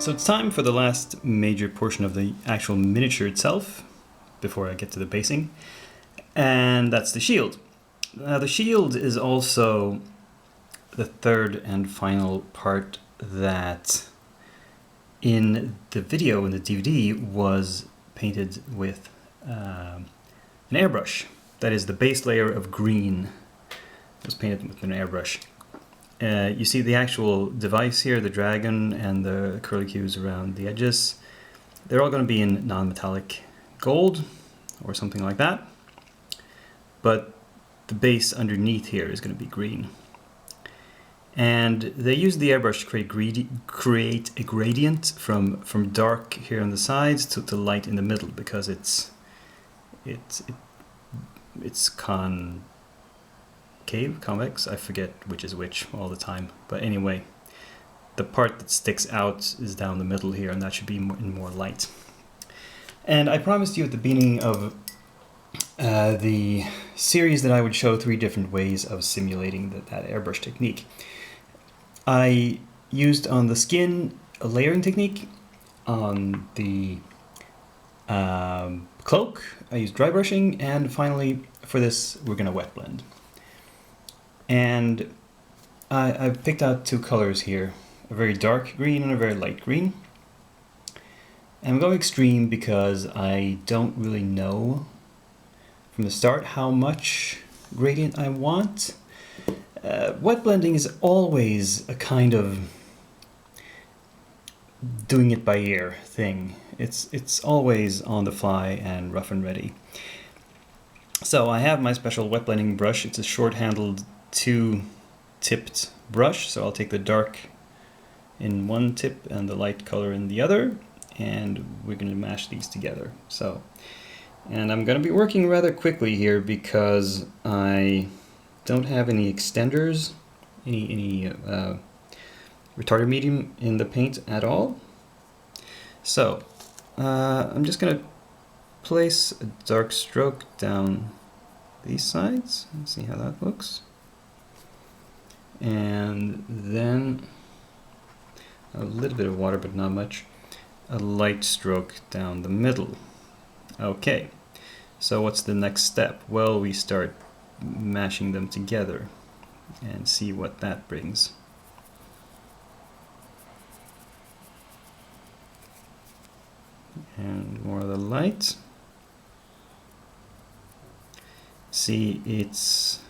So it's time for the last major portion of the actual miniature itself, before I get to the basing, and that's the shield. Now the shield is also the third and final part that in the video, in the DVD, was painted with an airbrush. That is, the base layer of green was painted with an airbrush. You see the actual device here, the dragon and the curlicues around the edges. They're all going to be in non-metallic gold or something like that. But the base underneath here is going to be green. And they use the airbrush to create a gradient from dark here on the sides to light in the middle, because it's convex, I forget which is which all the time. But anyway, the part that sticks out is down the middle here, and that should be in more light. And I promised you at the beginning of the series that I would show 3 different ways of simulating that airbrush technique. I used on the skin a layering technique. On the cloak, I used dry brushing, and finally for this we're going to wet blend. And I picked out 2 colors here, a very dark green and a very light green. And I'm going extreme because I don't really know from the start how much gradient I want. Wet blending is always a kind of doing it by ear thing. It's always on the fly and rough and ready. So I have my special wet blending brush. It's a short-handled 2-tipped brush, so I'll take the dark in one tip and the light color in the other, and we're going to mash these together. And I'm going to be working rather quickly here because I don't have any extenders, any retarder medium in the paint at all. So I'm just going to place a dark stroke down these sides and see how that looks. And then a little bit of water, but not much. A light stroke down the middle. Okay, so what's the next step? Well, we start mashing them together and see what that brings. And more of the light. See, it's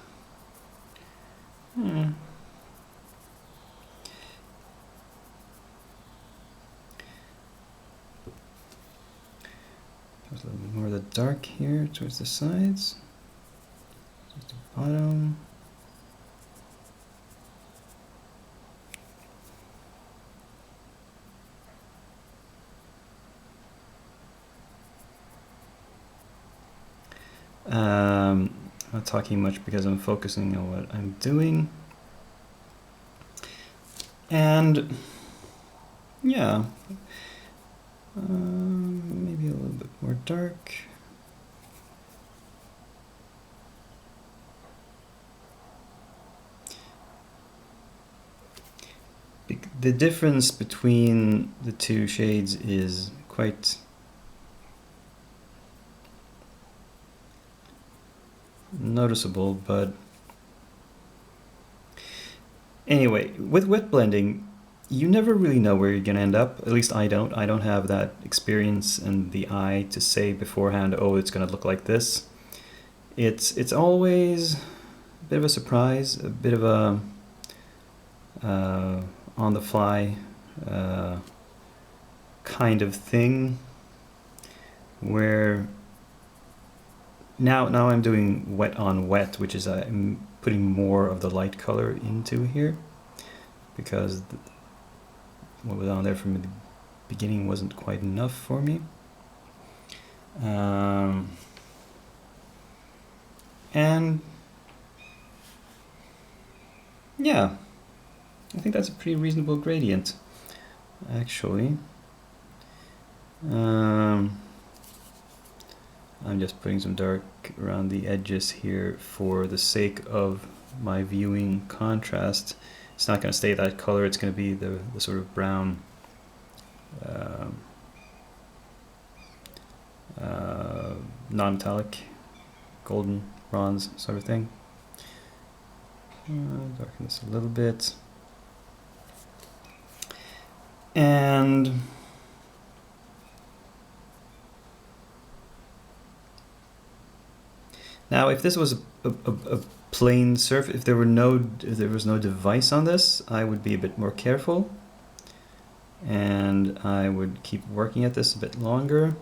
there's a little bit more of the dark here towards the sides, towards the bottom. I'm not talking much because I'm focusing on what I'm doing. And yeah, maybe a little bit more dark. The difference between the 2 shades is quite noticeable, but anyway, with wet blending, you never really know where you're going to end up. At least I don't. I don't have that experience and the eye to say beforehand, oh, it's going to look like this. It's always a bit of a surprise, a bit of a on the fly kind of thing, where now I'm doing wet on wet, which is I'm putting more of the light color into here, because what was on there from the beginning wasn't quite enough for me. And yeah, I think that's a pretty reasonable gradient, actually. I'm just putting some dark around the edges here for the sake of my viewing contrast. It's not going to stay that color, it's going to be the sort of brown non-metallic, golden, bronze sort of thing. Darken this a little bit. And now if this was a plain surface, if there was no device on this, I would be a bit more careful. And I would keep working at this a bit longer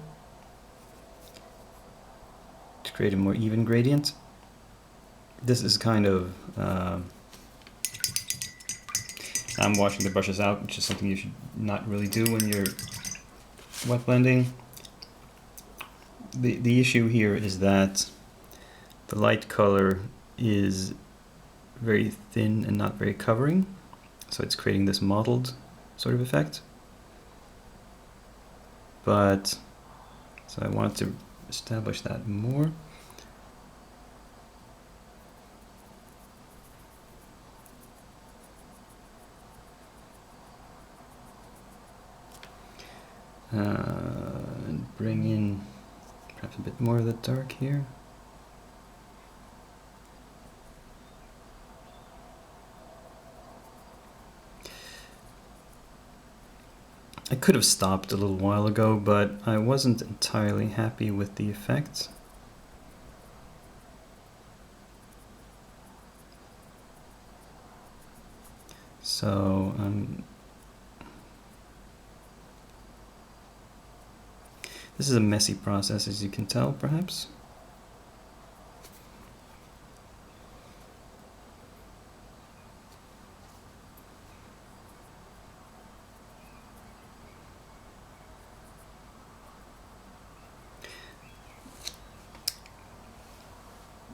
to create a more even gradient. This is kind of, I'm washing the brushes out, which is something you should not really do when you're wet blending. The issue here is that the light color is very thin and not very covering, so it's creating this mottled sort of effect. But, so I wanted to establish that more. And bring in perhaps a bit more of the dark here. I could have stopped a little while ago, but I wasn't entirely happy with the effect. So this is a messy process, as you can tell, perhaps.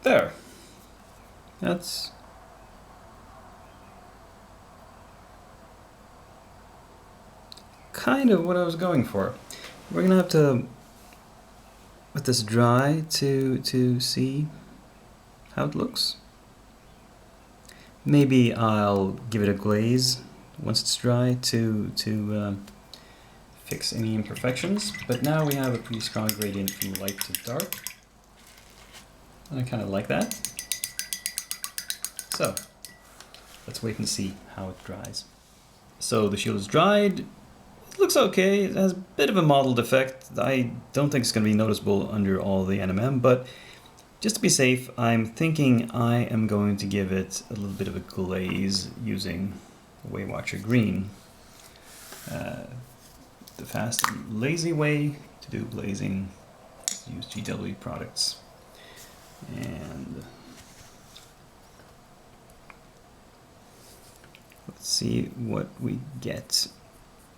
There. That's kind of what I was going for. We're gonna have to let this dry to see how it looks. Maybe I'll give it a glaze once it's dry to fix any imperfections. But now we have a pretty strong gradient from light to dark. I kind of like that. So let's wait and see how it dries. So the shield is dried. It looks okay. It has a bit of a mottled effect. I don't think it's going to be noticeable under all the NMM, but just to be safe, I'm thinking I am going to give it a little bit of a glaze using Weight Watcher Green. The fast and lazy way to do glazing is use GW products. And let's see what we get.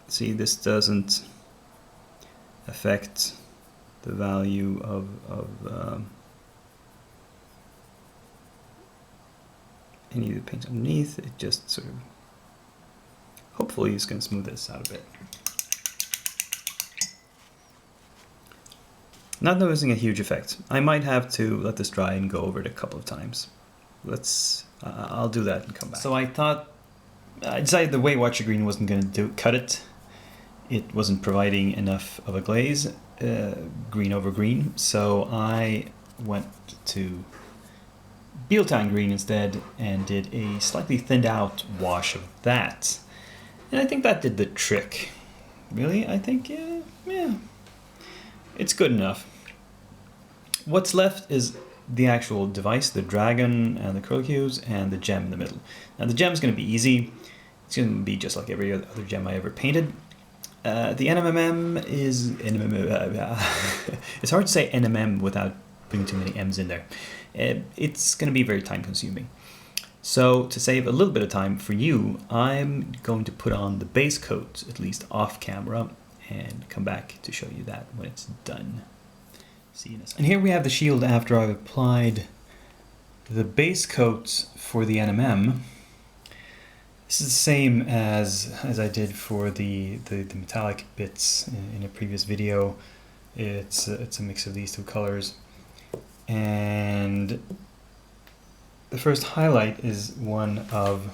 See, this doesn't affect the value of any of the paint underneath. It just sort of, hopefully it's going to smooth this out a bit. Not noticing a huge effect. I might have to let this dry and go over it a couple of times. I'll do that and come back. So I decided the Weight Watcher Green wasn't going to cut it. It wasn't providing enough of a glaze, green over green. So I went to Verthandi Green instead and did a slightly thinned out wash of that. And I think that did the trick. Really, I think, yeah, it's good enough. What's left is the actual device, the dragon and the curlicues and the gem in the middle. Now the gem's going to be easy. It's going to be just like every other gem I ever painted. The NMM is... it's hard to say NMM without putting too many M's in there. It's going to be very time consuming. So to save a little bit of time for you, I'm going to put on the base coat, at least off camera, and come back to show you that when it's done. See you in a second. And here we have the shield after I've applied the base coat for the NMM. This is the same as I did for the metallic bits in a previous video. It's a mix of these two colors. And the first highlight is one of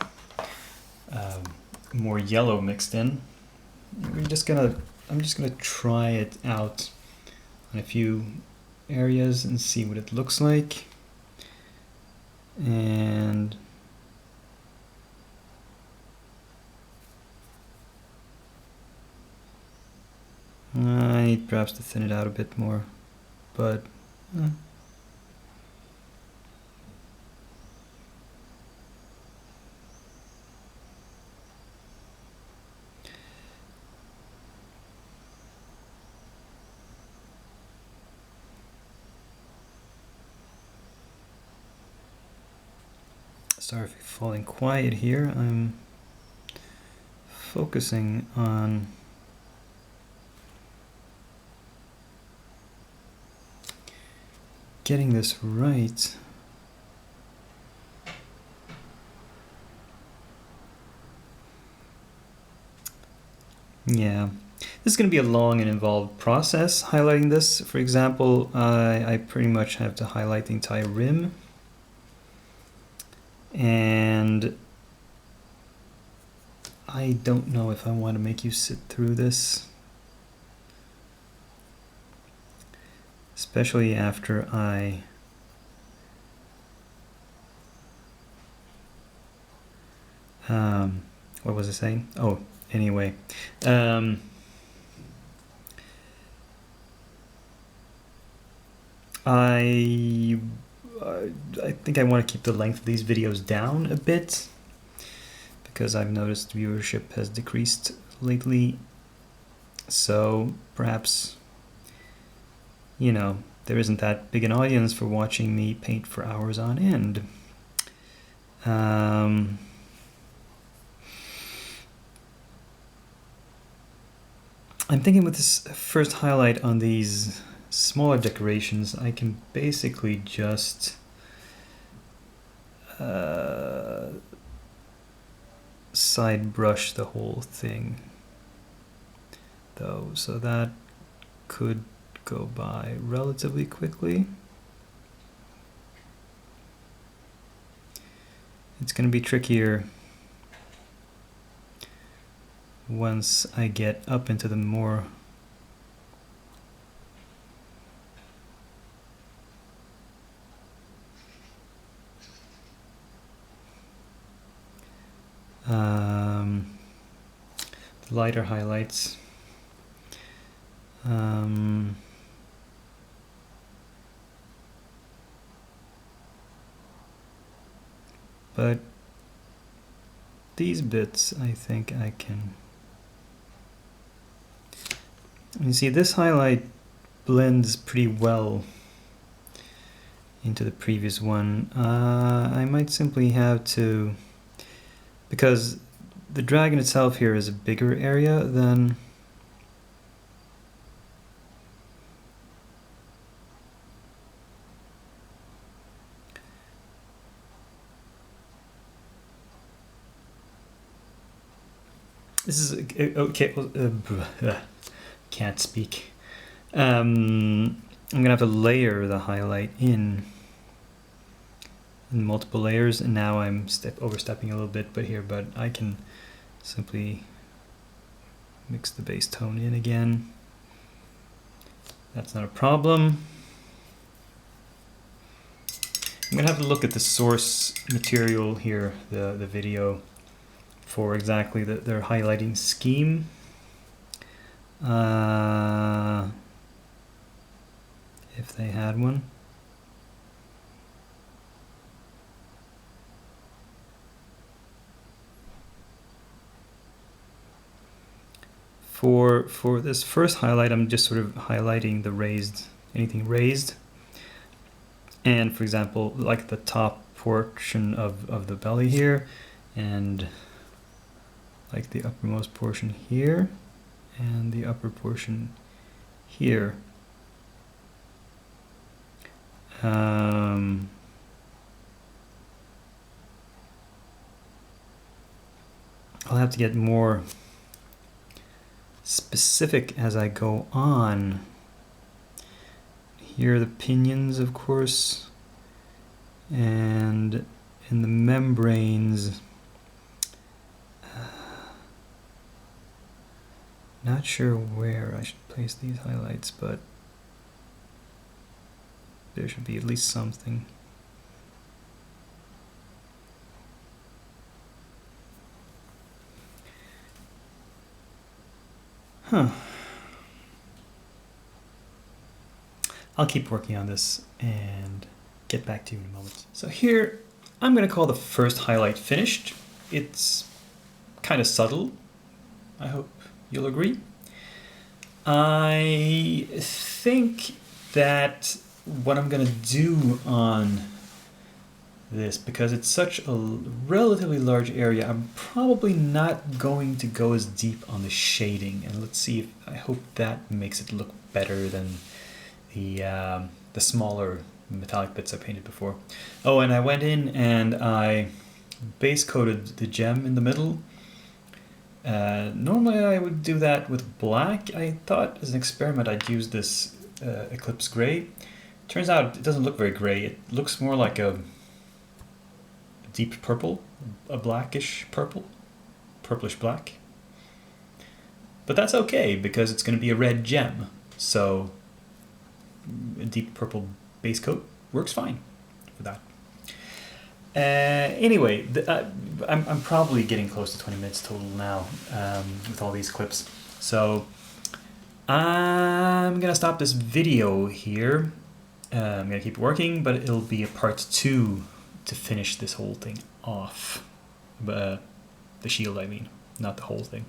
more yellow mixed in. We're just gonna I'm just gonna try it out on a few areas and see what it looks like. And I need perhaps to thin it out a bit more, but sorry for falling quiet here. I'm focusing on getting this right. Yeah, this is going to be a long and involved process highlighting this. For example, I pretty much have to highlight the entire rim. And I don't know if I want to make you sit through this. Especially after I what was I saying? Oh, anyway. I think I want to keep the length of these videos down a bit because I've noticed viewership has decreased lately. So perhaps, you know, there isn't that big an audience for watching me paint for hours on end. I'm thinking with this first highlight on these smaller decorations, I can basically just side brush the whole thing though, so that could go by relatively quickly. It's going to be trickier once I get up into the more lighter highlights. But these bits, I think I can. You see, this highlight blends pretty well into the previous one. I might simply have to, because the dragon itself here is a bigger area than this is okay. Can't speak. I'm gonna have to layer the highlight in multiple layers, and now I'm overstepping a little bit, but I can simply mix the base tone in again. That's not a problem. I'm gonna have to look at the source material here, the video, for exactly their highlighting scheme. If they had one. For this first highlight, I'm just sort of highlighting the anything raised. And for example, like the top portion of the belly here, and like the uppermost portion here, and the upper portion here. I'll have to get more specific as I go on. Here are the pinions, of course, and in the membranes, Not sure where I should place these highlights, but there should be at least something. Huh. I'll keep working on this and get back to you in a moment. So here, I'm going to call the first highlight finished. It's kind of subtle. I hope you'll agree. I think that what I'm going to do on this, because it's such a relatively large area, I'm probably not going to go as deep on the shading. And let's see if I hope that makes it look better than the smaller metallic bits I painted before. Oh, and I went in and I base coated the gem in the middle. Normally I would do that with black. I thought as an experiment I'd use this Eclipse Gray. Turns out it doesn't look very gray. It looks more like a deep purple, a blackish purple, purplish black. But that's okay because it's going to be a red gem. So a deep purple base coat works fine for that. Anyway, I'm probably getting close to 20 minutes total now with all these clips. So I'm going to stop this video here. I'm going to keep working, but it'll be a part 2 to finish this whole thing off. The shield, I mean, not the whole thing.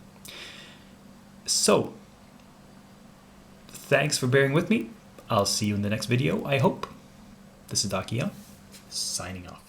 So, thanks for bearing with me. I'll see you in the next video, I hope. This is Dakia, signing off.